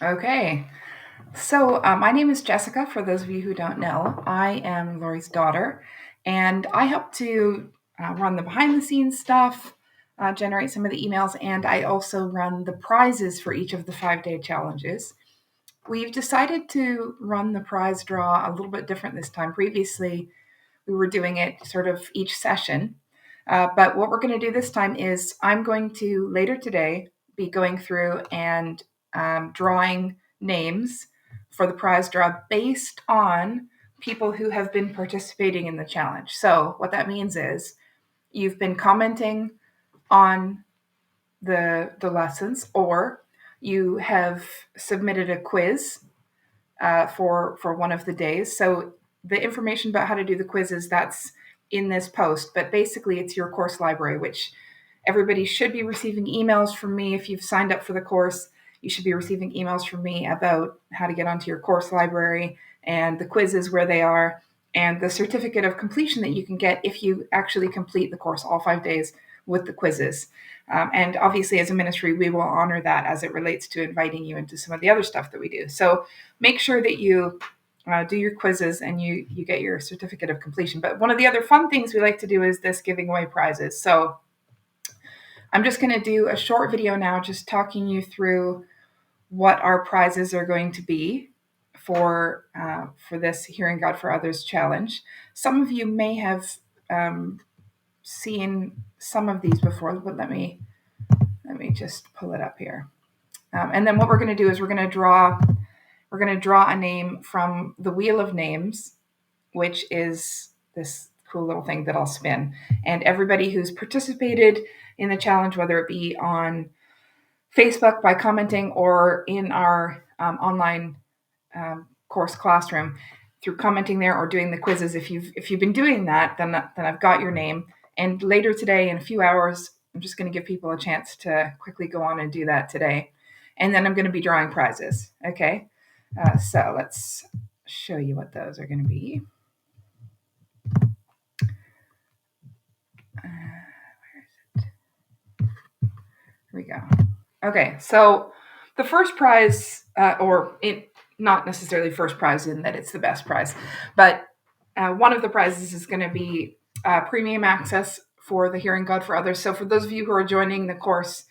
Okay. So, my name is Jessica. For those of you who don't know, I am Lori's daughter, and I help to run the behind the scenes stuff, generate some of the emails, and I also run the prizes for each of the 5 day challenges. We've decided to run the prize draw a little bit different this time. Previously, we were doing it sort of each session. But what we're going to do this time is I'm going to later today be going through and drawing names for the prize draw based on people who have been participating in the challenge. So, what that means is you've been commenting on the lessons, or you have submitted a quiz for one of the days. So the information about how to do the quizzes, that's in this post, but basically it's your course library, which everybody should be receiving emails from me. If you've signed up for the course, you should be receiving emails from me about how to get onto your course library and the quizzes where they are, and the certificate of completion that you can get if you actually complete the course all 5 days with the quizzes. And obviously, as a ministry, we will honor that as it relates to inviting you into some of the other stuff that we do. So make sure that you do your quizzes and you get your certificate of completion. But one of the other fun things we like to do is this giving away prizes. So I'm just going to do a short video now, just talking you through what our prizes are going to be for this Hearing God for Others challenge. Some of you may have seen some of these before, but let me just pull it up here. And then what we're going to do is we're going to draw a name from the wheel of names, which is this cool little thing that I'll spin. And everybody who's participated in the challenge, whether it be on Facebook by commenting or in our online course classroom through commenting there or doing the quizzes, if you've been doing that, then I've got your name. And later today, in a few hours, I'm just going to give people a chance to quickly go on and do that today. And then I'm going to be drawing prizes. Okay. So let's show you what those are going to be. Where is it? Here we go. Okay, so the first prize, not necessarily first prize in that it's the best prize, but one of the prizes is going to be premium access for the Hearing God for Others. So for those of you who are joining the course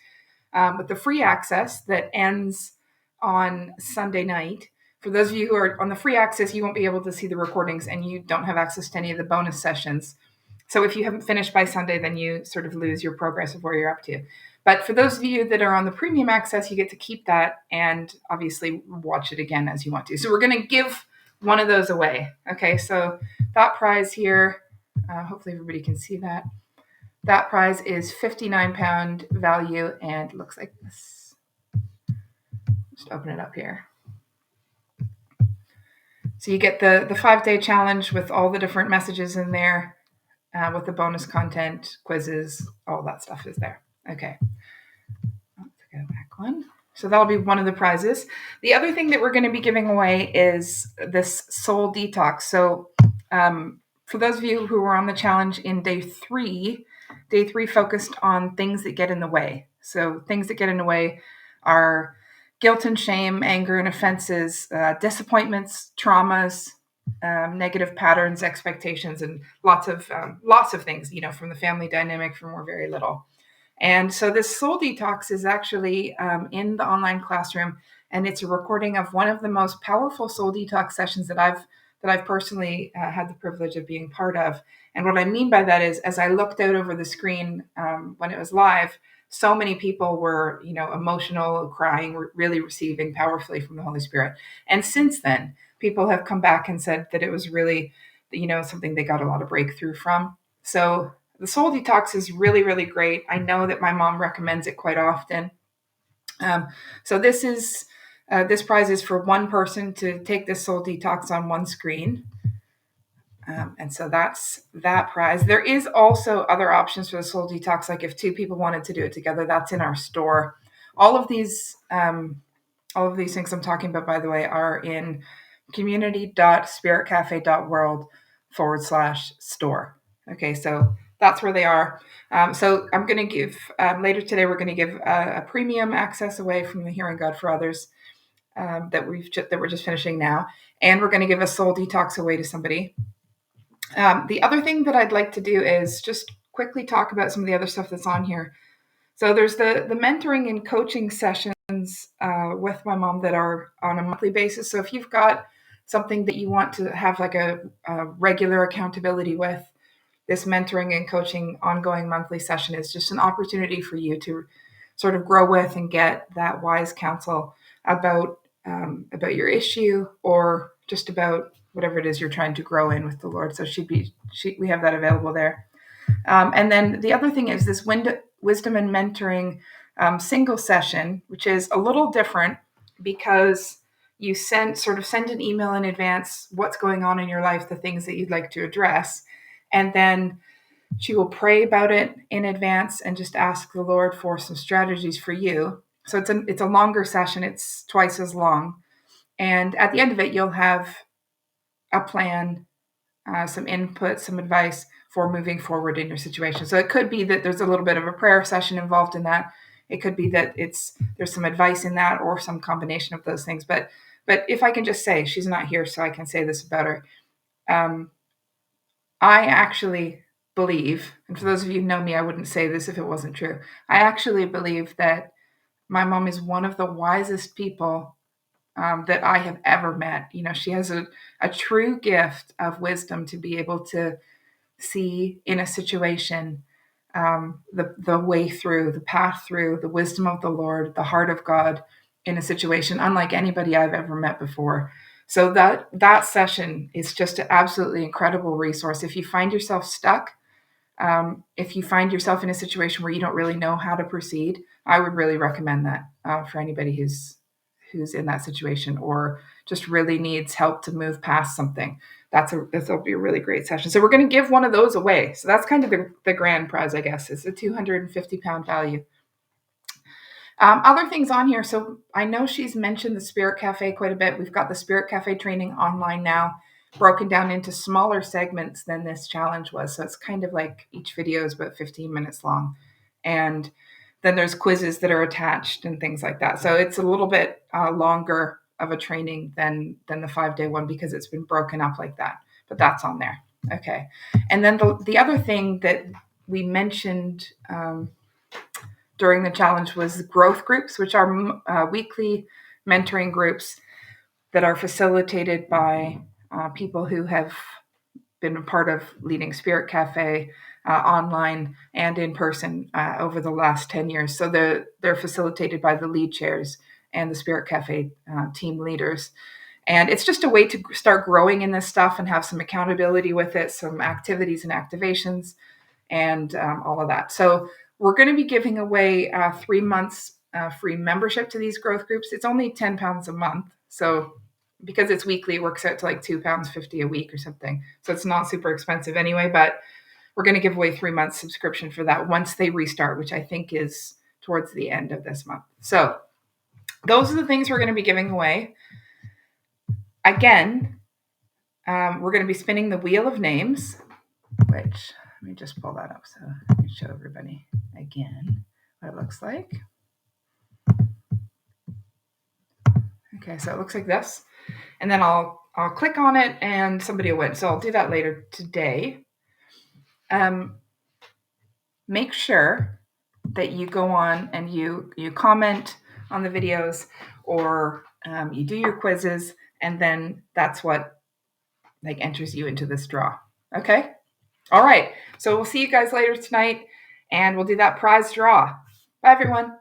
with the free access that ends on Sunday night, for those of you who are on the free access, you won't be able to see the recordings and you don't have access to any of the bonus sessions. So if you haven't finished by Sunday, then you sort of lose your progress of where you're up to. But for those of you that are on the premium access, you get to keep that and obviously watch it again as you want to. So we're going to give one of those away. Okay, so that prize here, hopefully everybody can see that. That prize is £59 value and looks like this. Just open it up here. So you get the 5 day challenge with all the different messages in there, with the bonus content, quizzes, all that stuff is there. Okay. Let's go back one. So that'll be one of the prizes. The other thing that we're going to be giving away is this soul detox. So for those of you who were on the challenge in day three focused on things that get in the way. So things that get in the way are guilt and shame, anger and offenses, disappointments, traumas, negative patterns, expectations, and lots of things, from the family dynamic from we're very little. And so this soul detox is actually in the online classroom, and it's a recording of one of the most powerful soul detox sessions that I've personally had the privilege of being part of. And what I mean by that is, as I looked out over the screen when it was live, so many people were, emotional, crying, really receiving powerfully from the Holy Spirit. And since then, people have come back and said that it was really, something they got a lot of breakthrough from. So the soul detox is really, really great. I know that my mom recommends it quite often. So this prize is for one person to take this soul detox on one screen. And so that's that prize. There is also other options for the soul detox. Like if two people wanted to do it together, that's in our store. All of these things I'm talking about, by the way, are in community.spiritcafe.world/store. Okay, so that's where they are. So I'm going to give, later today, we're going to give a premium access away from the Hearing God for Others. that we're just finishing now, and we're going to give a soul detox away to somebody. The other thing that I'd like to do is just quickly talk about some of the other stuff that's on here. So there's the mentoring and coaching sessions with my mom that are on a monthly basis. So if you've got something that you want to have like a regular accountability with, this mentoring and coaching ongoing monthly session is just an opportunity for you to sort of grow with and get that wise counsel about your issue, or just about whatever it is you're trying to grow in with the Lord. So we have that available there. And then the other thing is this wisdom and mentoring single session, which is a little different because you send an email in advance, what's going on in your life, the things that you'd like to address. And then she will pray about it in advance and just ask the Lord for some strategies for you. So it's a longer session. It's twice as long. And at the end of it, you'll have a plan, some input, some advice for moving forward in your situation. So it could be that there's a little bit of a prayer session involved in that. It could be that there's some advice in that, or some combination of those things. But if I can just say, she's not here, so I can say this about her. I actually believe, and for those of you who know me, I wouldn't say this if it wasn't true. I actually believe that my mom is one of the wisest people that I have ever met. You know, she has a true gift of wisdom to be able to see in a situation the way through, the path through, the wisdom of the Lord, the heart of God in a situation unlike anybody I've ever met before. So that session is just an absolutely incredible resource. If you find yourself stuck, if you find yourself in a situation where you don't really know how to proceed, I would really recommend that for anybody who's in that situation, or just really needs help to move past something. That'll be a really great session. So we're going to give one of those away. So that's kind of the grand prize, I guess. It's a £250 value. Other things on here. So I know she's mentioned the Spirit Cafe quite a bit. We've got the Spirit Cafe training online now, broken down into smaller segments than this challenge was. So it's kind of like each video is about 15 minutes long. And then there's quizzes that are attached and things like that. So it's a little bit longer of a training than the 5-day one, because it's been broken up like that. But that's on there. Okay. And then the other thing that we mentioned during the challenge was growth groups, which are weekly mentoring groups that are facilitated by people who have been a part of leading Spirit Cafe online and in person over the last 10 years. So they're facilitated by the lead chairs and the Spirit Cafe team leaders. And it's just a way to start growing in this stuff and have some accountability with it, some activities and activations, and all of that. So we're going to be giving away 3 months free membership to these growth groups. It's only £10 a month. So because it's weekly, it works out to like £2.50 a week or something. So it's not super expensive anyway, but we're going to give away 3 months subscription for that once they restart, which I think is towards the end of this month. So those are the things we're going to be giving away. Again, we're going to be spinning the wheel of names, which, let me just pull that up so I can show everybody again what it looks like. Okay, so it looks like this. And then I'll click on it and somebody will win. So I'll do that later today. Make sure that you go on and you comment on the videos, or you do your quizzes, and then that's what enters you into this draw. Okay? All right. So we'll see you guys later tonight, and we'll do that prize draw. Bye, everyone.